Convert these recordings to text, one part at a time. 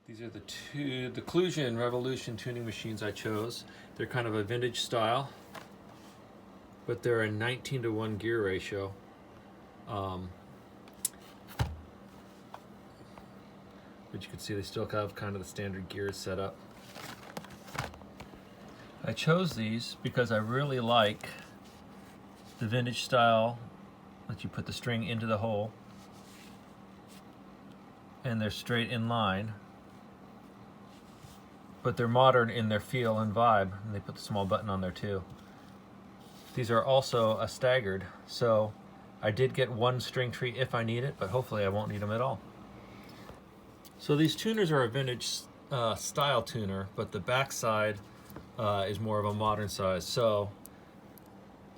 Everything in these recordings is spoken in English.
These are the Occlusion Revolution tuning machines I chose. They're kind of a vintage style, but they're a 19:1 gear ratio. But you can see they still have kind of the standard gears set up. I chose these because I really like the vintage style that you put the string into the hole and they're straight in line, but they're modern in their feel and vibe, and they put the small button on there too. These are also a staggered, so I did get one string tree if I need it, but hopefully I won't need them at all. So these tuners are a vintage style tuner, but the back side is more of a modern size. So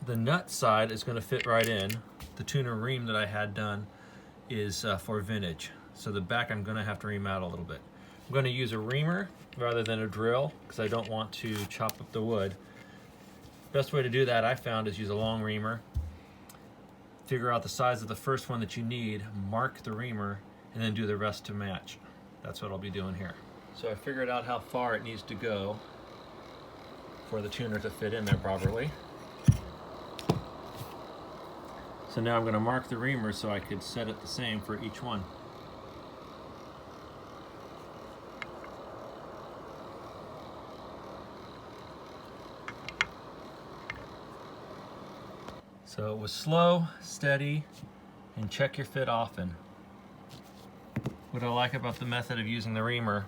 the nut side is going to fit right in. The tuner ream that I had done is for vintage. So the back I'm going to have to ream out a little bit. I'm going to use a reamer rather than a drill because I don't want to chop up the wood. Best way to do that I found is use a long reamer. Figure out the size of the first one that you need, mark the reamer, and then do the rest to match. That's what I'll be doing here. So I figured out how far it needs to go for the tuner to fit in there properly. So now I'm going to mark the reamer so I could set it the same for each one. So it was slow, steady, and check your fit often. What I like about the method of using the reamer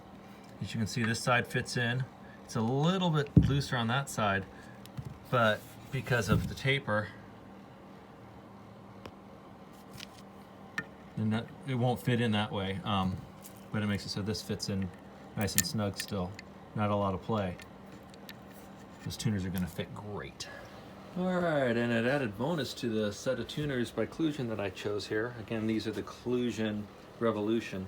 is you can see this side fits in. It's a little bit looser on that side, but because of the taper, it won't fit in that way. But it makes it so this fits in nice and snug still. Not a lot of play. Those tuners are going to fit great. Alright, and an added bonus to the set of tuners by Occlusion that I chose here, again these are the Occlusion Revolution,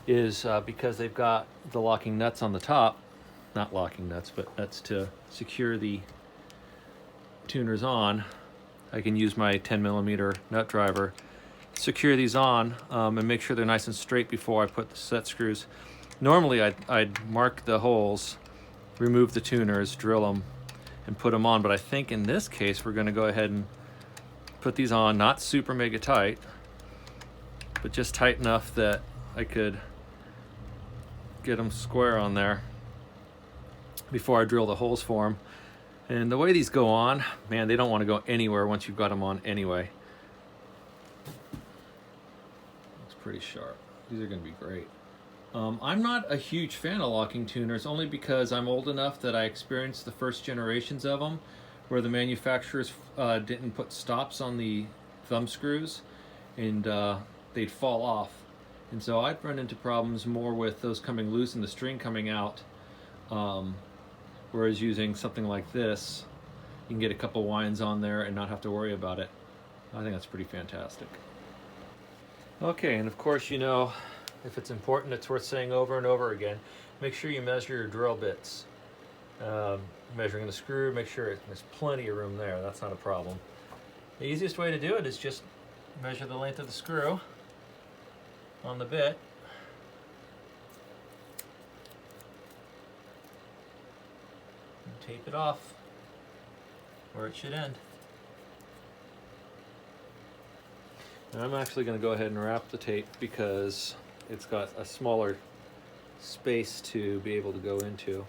is because they've got the locking nuts on the top, not locking nuts, but nuts to secure the tuners on. I can use my 10mm nut driver, secure these on, and make sure they're nice and straight before I put the set screws. Normally I'd mark the holes, remove the tuners, drill them, and put them on, but I think in this case we're going to go ahead and put these on, not super mega tight, but just tight enough that I could get them square on there before I drill the holes for them. And the way these go on, man, they don't want to go anywhere once you've got them on anyway. Looks pretty sharp. These are going to be great. I'm not a huge fan of locking tuners, only because I'm old enough that I experienced the first generations of them where the manufacturers didn't put stops on the thumb screws and they'd fall off. And so I'd run into problems more with those coming loose and the string coming out, whereas using something like this, you can get a couple winds on there and not have to worry about it. I think that's pretty fantastic. Okay, and of course, you know, if it's important, it's worth saying over and over again, make sure you measure your drill bits. Measuring the screw, make sure there's plenty of room there. That's not a problem. The easiest way to do it is just measure the length of the screw on the bit. And tape it off where it should end. And I'm actually going to go ahead and wrap the tape because it's got a smaller space to be able to go into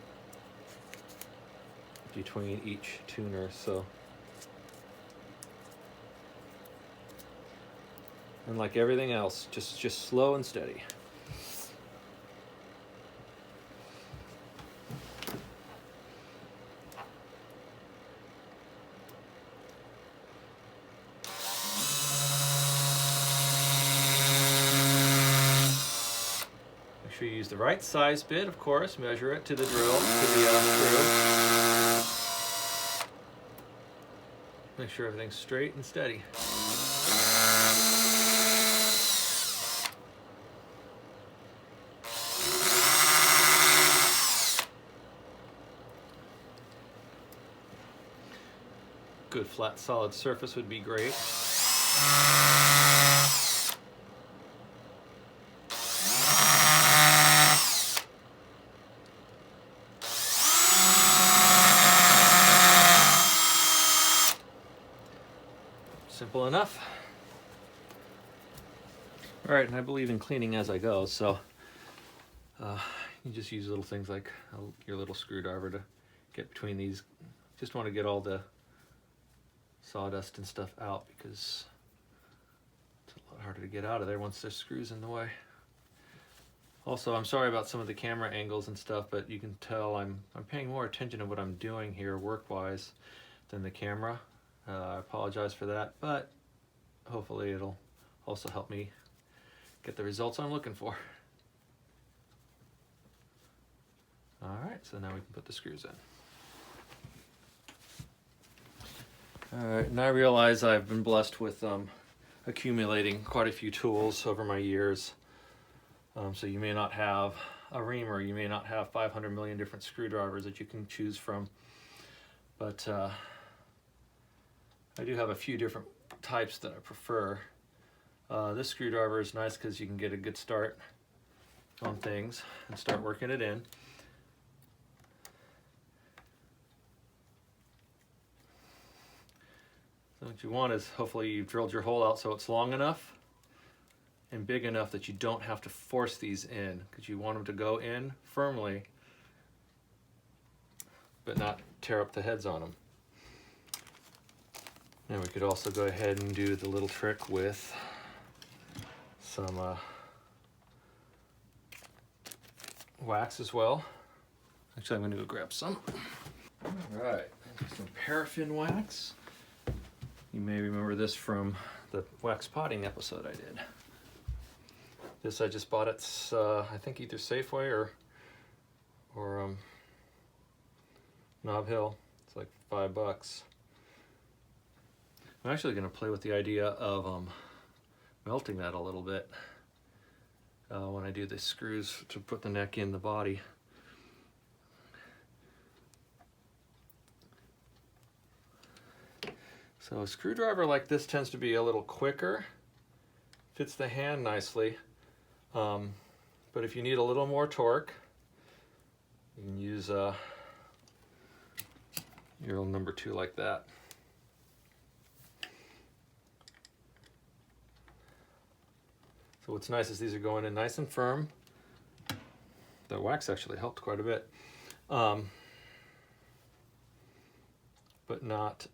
between each tuner. So, and like everything else, just slow and steady. Make sure you use the right size bit, of course. Measure it to the drill, to the screw. Make sure everything's straight and steady. Good flat solid surface would be great. simple enough. All right, and I believe in cleaning as I go, so you just use little things like your little screwdriver to get between these. Just want to get all the sawdust and stuff out because it's a lot harder to get out of there once there's screws in the way. Also, I'm sorry about some of the camera angles and stuff, but you can tell I'm paying more attention to what I'm doing here work-wise than the camera. I apologize for that, but hopefully it'll also help me get the results I'm looking for. All right, so now we can put the screws in. All right, and I realize I've been blessed with accumulating quite a few tools over my years. So you may not have a reamer, you may not have 500 million different screwdrivers that you can choose from, but I do have a few different types that I prefer. This screwdriver is nice because you can get a good start on things and start working it in. So what you want is hopefully you've drilled your hole out so it's long enough and big enough that you don't have to force these in, because you want them to go in firmly but not tear up the heads on them. And we could also go ahead and do the little trick with some wax as well. Actually, I'm going to go grab some. All right, some paraffin wax. You may remember this from the wax potting episode I did. This I just bought at, I think either Safeway or Nob Hill. It's like $5. I'm actually going to play with the idea of melting that a little bit when I do the screws to put the neck in the body. So a screwdriver like this tends to be a little quicker, fits the hand nicely. But if you need a little more torque, you can use your little number 2 like that. So what's nice is these are going in nice and firm. The wax actually helped quite a bit, but not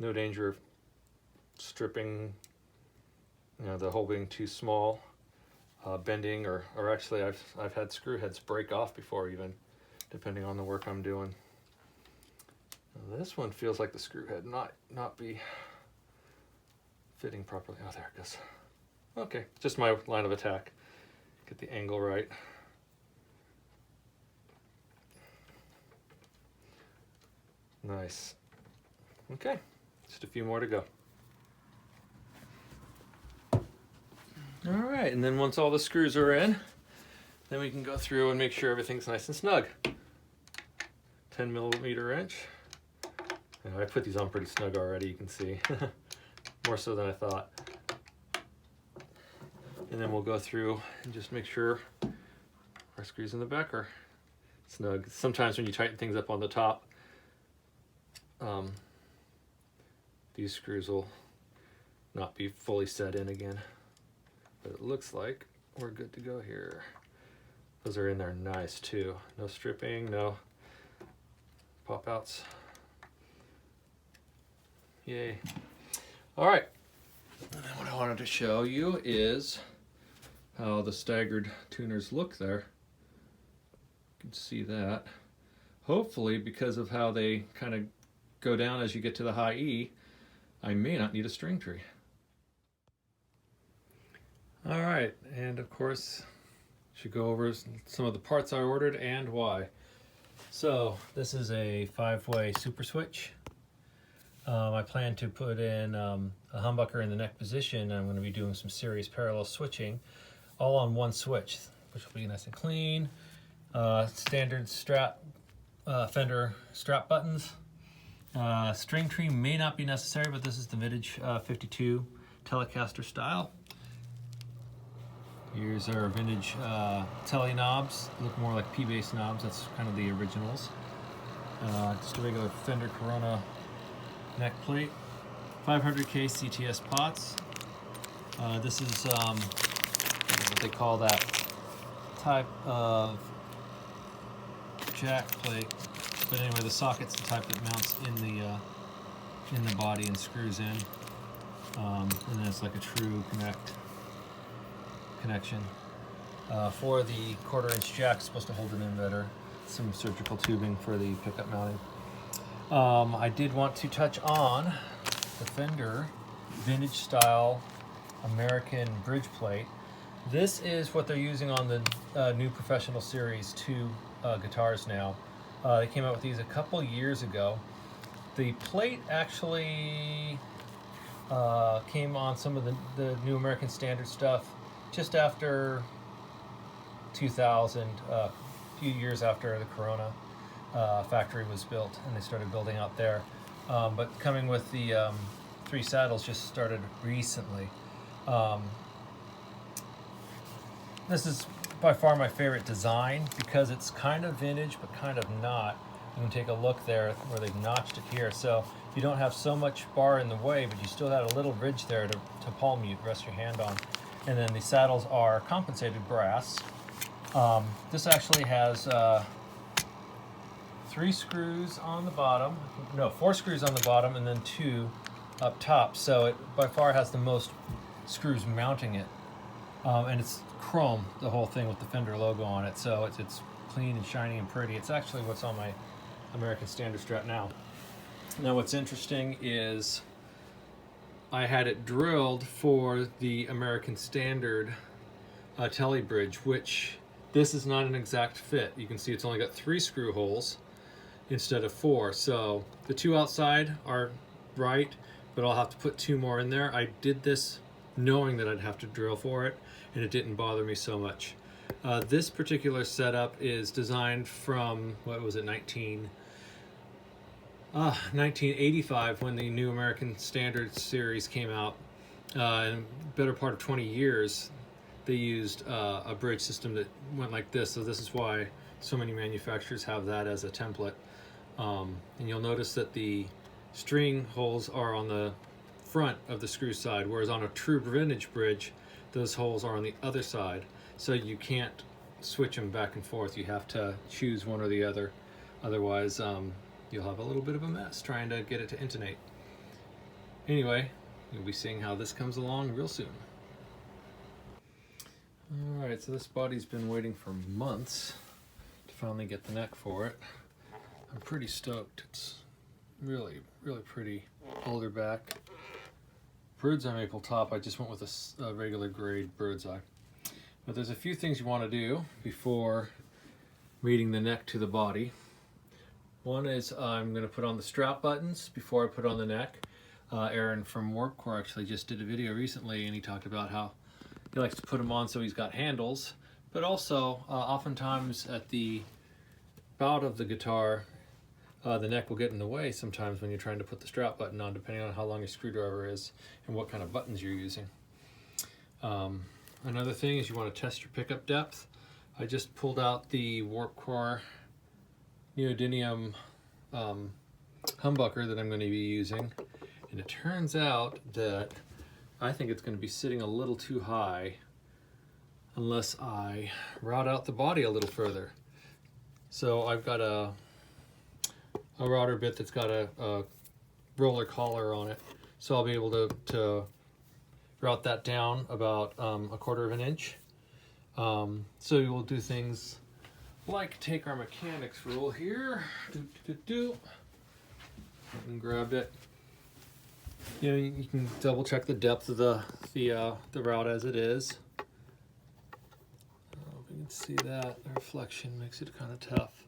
no danger of stripping, you know, the hole being too small, bending, or actually I've had screw heads break off before, even depending on the work I'm doing. Now this one feels like the screw head not be fitting properly. Oh, there it goes. Okay, just my line of attack. Get the angle right. Nice. Okay, just a few more to go. All right, and then once all the screws are in, then we can go through and make sure everything's nice and snug. 10mm wrench. I put these on pretty snug already, you can see. More so than I thought. And then we'll go through and just make sure our screws in the back are snug. Sometimes when you tighten things up on the top, these screws will not be fully set in again. But it looks like we're good to go here. Those are in there nice too. No stripping, no pop outs. Yay. All right, and then what I wanted to show you is how the Staggered Tuners look there. You can see that. Hopefully, because of how they kind of go down as you get to the high E, I may not need a string tree. All right, and of course, should go over some of the parts I ordered and why. So this is a 5-way super switch. I plan to put in a humbucker in the neck position. I'm going to be doing some serious parallel switching, all on one switch, which will be nice and clean. Standard strap, fender strap buttons. String tree may not be necessary, but this is the vintage 52 Telecaster style. Here's our vintage tele knobs. Look more like P-bass knobs. That's kind of the originals. Just a regular Fender Corona neck plate, 500K CTS pots. This is what they call that type of jack plate. But anyway, the socket's the type that mounts in the body and screws in, and then it's like a true connection. For the 1/4-inch jack, it's supposed to hold it in better. Some surgical tubing for the pickup mounting. I did want to touch on the Fender vintage style American bridge plate. This is what they're using on the new Professional Series 2 guitars now. They came out with these a couple years ago. The plate actually came on some of the new American Standard stuff just after 2000, a few years after the Corona factory was built, and they started building out there. But coming with the 3 saddles just started recently. This is by far my favorite design because it's kind of vintage but kind of not. You can take a look there where they've notched it here, so you don't have so much bar in the way, but you still have a little ridge there to palm mute, rest your hand on. And then the saddles are compensated brass. This actually has 3 screws on the bottom, no, 4 screws on the bottom and then 2 up top, so it by far has the most screws mounting it. And it's chrome, the whole thing, with the Fender logo on it, so it's clean and shiny and pretty. It's actually what's on my American Standard Strat now. Now what's interesting is I had it drilled for the American Standard Tele bridge, which this is not an exact fit. You can see it's only got 3 screw holes instead of 4, so the 2 outside are right, but I'll have to put 2 more in there. I did this knowing that I'd have to drill for it, and it didn't bother me so much. This particular setup is designed from, what was it, 1985, when the new American Standard Series came out. In a better part of 20 years, they used a bridge system that went like this, so this is why so many manufacturers have that as a template. And you'll notice that the string holes are on the front of the screw side, whereas on a true vintage bridge, those holes are on the other side, so you can't switch them back and forth. You have to choose one or the other, otherwise you'll have a little bit of a mess trying to get it to intonate. Anyway, you'll be seeing how this comes along real soon. Alright, so this body's been waiting for months to finally get the neck for it. I'm pretty stoked. It's really, really pretty. Older back. Bird's eye maple top. I just went with a regular grade bird's eye. But there's a few things you want to do before mating the neck to the body. One is I'm going to put on the strap buttons before I put on the neck. Aaron from Warpcore actually just did a video recently, and he talked about how he likes to put them on so he's got handles, but also oftentimes at the bout of the guitar, the neck will get in the way sometimes when you're trying to put the strap button on, depending on how long your screwdriver is and what kind of buttons you're using. Another thing is you want to test your pickup depth. I just pulled out the Warpcore neodymium humbucker that I'm going to be using, and it turns out that I think it's going to be sitting a little too high unless I route out the body a little further. So I've got a router bit that's got a roller collar on it, so I'll be able to route that down about 1/4 of an inch. So we'll do things like take our mechanics rule here, and grab it. You know, you can double check the depth of the route as it is. If you can see that, the reflection makes it kind of tough.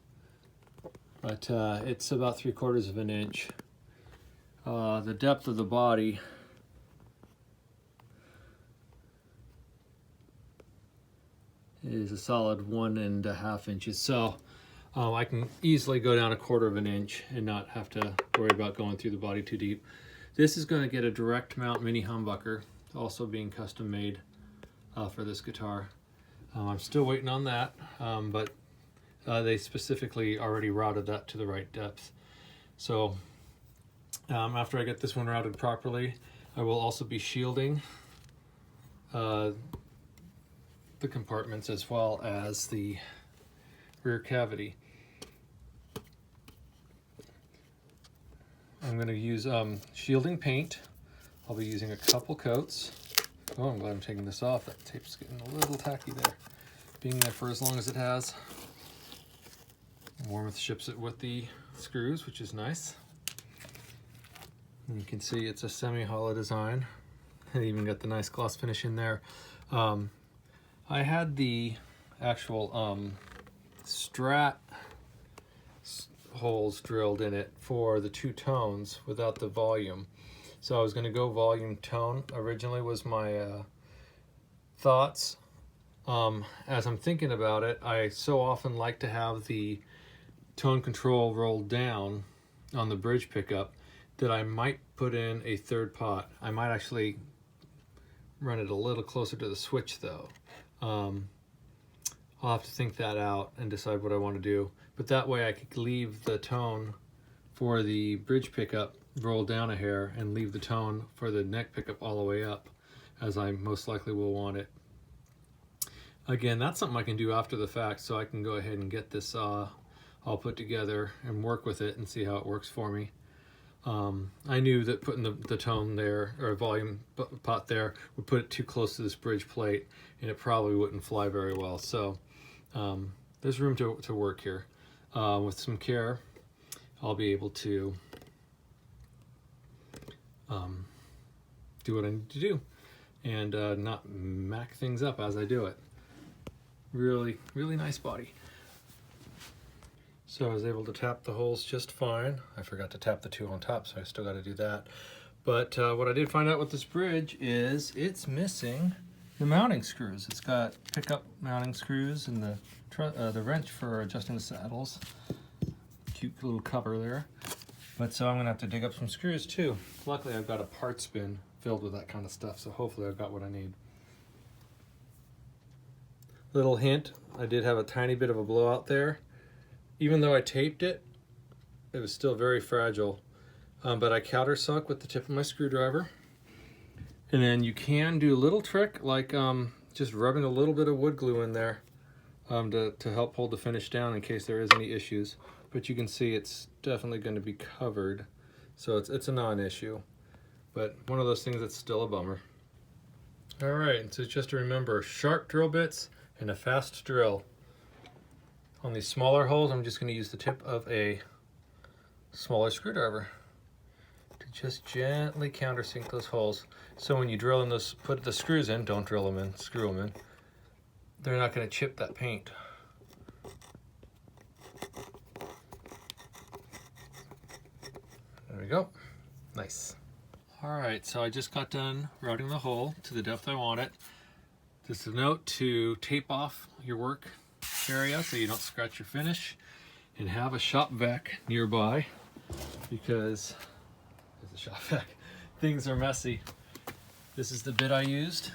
But it's about 3/4 of an inch. The depth of the body is a solid 1.5 inches. So I can easily go down 1/4 of an inch and not have to worry about going through the body too deep. This is going to get a direct mount mini humbucker, also being custom made for this guitar. I'm still waiting on that, but they specifically already routed that to the right depth. So After I get this one routed properly, I will also be shielding the compartments as well as the rear cavity. I'm going to use shielding paint. I'll be using a couple coats. Oh, I'm glad I'm taking this off. That tape's getting a little tacky there. Being there for as long as it has. Warmoth ships it with the screws, which is nice. And you can see it's a semi-hollow design. I even got the nice gloss finish in there. I had the actual strat holes drilled in it for the 2 tones without the volume. So I was going to go volume tone originally was my thoughts. As I'm thinking about it, I so often like to have the tone control rolled down on the bridge pickup that I might put in a 3rd pot. I might actually run it a little closer to the switch though. I'll have to think that out and decide what I want to do. But that way I could leave the tone for the bridge pickup roll down a hair and leave the tone for the neck pickup all the way up, as I most likely will want it. Again, that's something I can do after the fact, so I can go ahead and get this all put together and work with it and see how it works for me. I knew that putting the tone there, or volume pot there, would put it too close to this bridge plate and it probably wouldn't fly very well. So there's room to work here. With some care, I'll be able to do what I need to do and not mac things up as I do it. Really, really nice body. So I was able to tap the holes just fine. I forgot to tap the 2 on top, so I still got to do that. But what I did find out with this bridge is it's missing the mounting screws. It's got pickup mounting screws and the wrench for adjusting the saddles. Cute little cover there. But so I'm gonna have to dig up some screws too. Luckily I've got a parts bin filled with that kind of stuff, so hopefully I've got what I need. Little hint, I did have a tiny bit of a blowout there. Even though I taped it, it was still very fragile. But I countersunk with the tip of my screwdriver. And then you can do a little trick like just rubbing a little bit of wood glue in there to help hold the finish down in case there is any issues. But you can see it's definitely going to be covered, so it's a non-issue. But one of those things that's still a bummer. All right, so just to remember, sharp drill bits and a fast drill. On these smaller holes, I'm just going to use the tip of a smaller screwdriver to just gently countersink those holes. So when you drill in those, put the screws in, don't drill them in, screw them in. They're not going to chip that paint. There we go. Nice. All right, so I just got done routing the hole to the depth I want it. Just a note to tape off your work area so you don't scratch your finish, and have a shop vac nearby because there's a shop vac. Things are messy. This is the bit I used.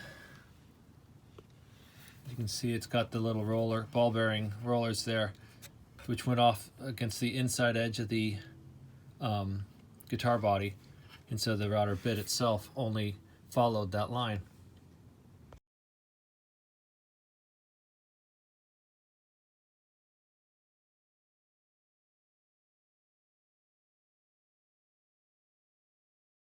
You can see it's got the little roller, ball bearing rollers there, which went off against the inside edge of the guitar body, and so the router bit itself only followed that line.